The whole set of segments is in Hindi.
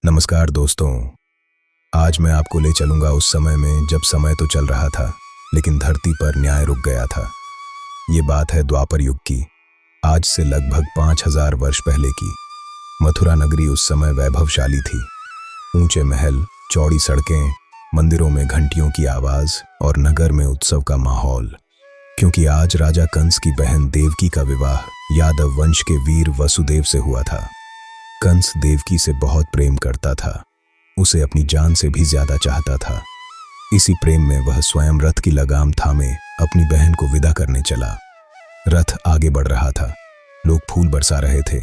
नमस्कार दोस्तों। आज मैं आपको ले चलूंगा उस समय में जब समय तो चल रहा था, लेकिन धरती पर न्याय रुक गया था। ये बात है द्वापर युग की, आज से लगभग 5000 वर्ष पहले की। मथुरा नगरी उस समय वैभवशाली थी। ऊंचे महल, चौड़ी सड़कें, मंदिरों में घंटियों की आवाज और नगर में उत्सव का माहौल। क्योंकि आज राजा कंस की बहन देवकी का विवाह यादव वंश के वीर वसुदेव से हुआ था। कंस देवकी से बहुत प्रेम करता था, उसे अपनी जान से भी ज्यादा चाहता था। इसी प्रेम में वह स्वयं रथ की लगाम थामे अपनी बहन को विदा करने चला। रथ आगे बढ़ रहा था, लोग फूल बरसा रहे थे,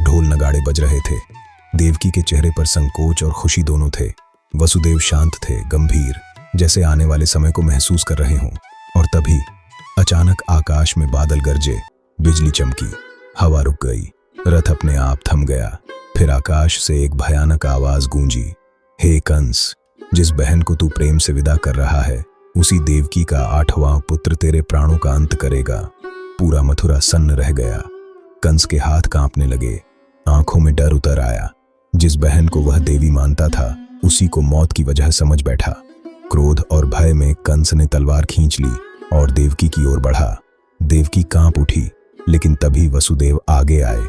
ढोल नगाड़े बज रहे थे। देवकी के चेहरे पर संकोच और खुशी दोनों थे। वसुदेव शांत थे, गंभीर, जैसे आने वाले समय को महसूस कर रहे हों। और तभी अचानक आकाश में बादल गरजे, बिजली चमकी, हवा रुक गई, रथ अपने आप थम गया। फिर आकाश से एक भयानक आवाज गूंजी, हे कंस, जिस बहन को तू प्रेम से विदा कर रहा है, उसी देवकी का 8वां पुत्र तेरे प्राणों का अंत करेगा। पूरा मथुरा सन्न रह गया। कंस के हाथ कांपने लगे, आंखों में डर उतर आया। जिस बहन को वह देवी मानता था, उसी को मौत की वजह समझ बैठा। क्रोध और भय में कंस ने तलवार खींच ली और देवकी की ओर बढ़ा। देवकी कांप उठी, लेकिन तभी वसुदेव आगे आए,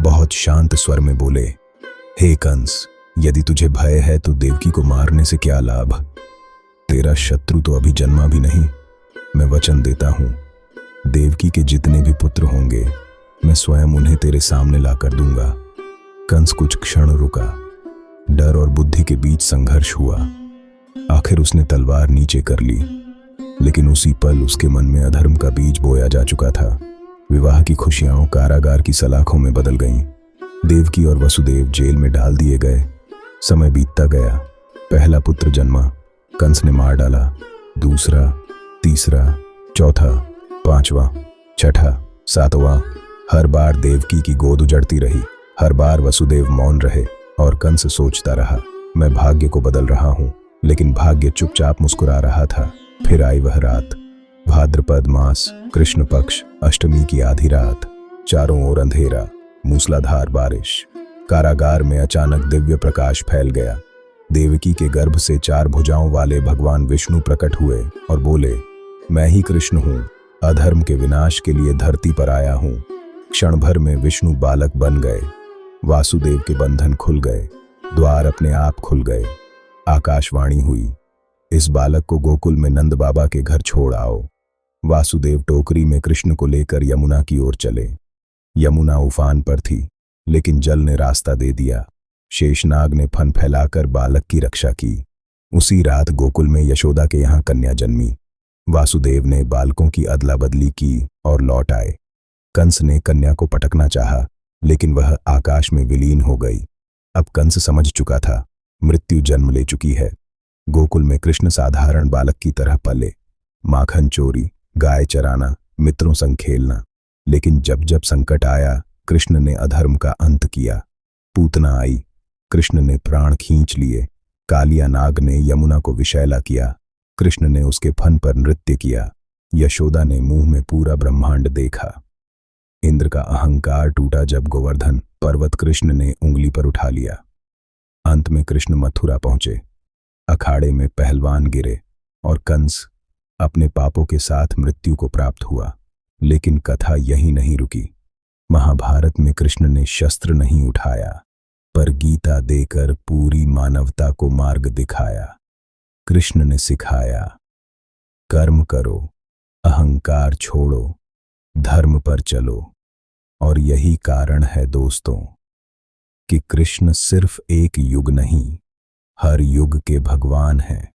बहुत शांत स्वर में बोले, हे कंस, यदि तुझे भय है तो देवकी को मारने से क्या लाभ? तेरा शत्रु तो अभी जन्मा भी नहीं। मैं वचन देता हूं, देवकी के जितने भी पुत्र होंगे, मैं स्वयं उन्हें तेरे सामने लाकर दूंगा। कंस कुछ क्षण रुका, डर और बुद्धि के बीच संघर्ष हुआ। आखिर उसने तलवार नीचे कर ली, लेकिन उसी पल उसके मन में अधर्म का बीज बोया जा चुका था। विवाह की खुशियां कारागार की सलाखों में बदल गईं। देवकी और वसुदेव जेल में डाल दिए गए। समय बीतता गया। पहला पुत्र जन्मा, कंस ने मार डाला। दूसरा, तीसरा, चौथा, 5वां, छठा, 7वां। हर बार देवकी की गोद उजड़ती रही। हर बार वसुदेव मौन रहे और कंस सोचता रहा, मैं भाग्य को बदल रहा हूं। लेकिन भाग्य चुपचाप मुस्कुरा रहा था। फिर आई वह रात, भाद्रपद मास, कृष्ण पक्ष, अष्टमी की आधी रात। चारों ओर अंधेरा, मूसलाधार बारिश। कारागार में अचानक दिव्य प्रकाश फैल गया। देवकी के गर्भ से 4 भुजाओं वाले भगवान विष्णु प्रकट हुए और बोले, मैं ही कृष्ण हूं, अधर्म के विनाश के लिए धरती पर आया हूं। क्षण भर में विष्णु बालक बन गए। वासुदेव के बंधन खुल गए, द्वार अपने आप खुल गए। आकाशवाणी हुई, इस बालक को गोकुल में नंद बाबा के घर छोड़ आओ। वासुदेव टोकरी में कृष्ण को लेकर यमुना की ओर चले। यमुना उफान पर थी, लेकिन जल ने रास्ता दे दिया। शेषनाग ने फन फैलाकर बालक की रक्षा की। उसी रात गोकुल में यशोदा के यहाँ कन्या जन्मी। वासुदेव ने बालकों की अदला बदली की और लौट आए। कंस ने कन्या को पटकना चाहा, लेकिन वह आकाश में विलीन हो गई। अब कंस समझ चुका था, मृत्यु जन्म ले चुकी है। गोकुल में कृष्ण साधारण बालक की तरह पले, माखन चोरी, गाय चराना, मित्रों संग खेलना। लेकिन जब जब संकट आया, कृष्ण ने अधर्म का अंत किया। पूतना आई, कृष्ण ने प्राण खींच लिए। कालिया नाग ने यमुना को विषैला किया, कृष्ण ने उसके फन पर नृत्य किया। यशोदा ने मुंह में पूरा ब्रह्मांड देखा। इंद्र का अहंकार टूटा जब गोवर्धन पर्वत कृष्ण ने उंगली पर उठा लिया। अंत में कृष्ण मथुरा पहुंचे। अखाड़े में पहलवान गिरे और कंस अपने पापों के साथ मृत्यु को प्राप्त हुआ। लेकिन कथा यहीं नहीं रुकी। महाभारत में कृष्ण ने शस्त्र नहीं उठाया, पर गीता देकर पूरी मानवता को मार्ग दिखाया। कृष्ण ने सिखाया, कर्म करो, अहंकार छोड़ो, धर्म पर चलो। और यही कारण है दोस्तों, कि कृष्ण सिर्फ एक युग नहीं, हर युग के भगवान हैं।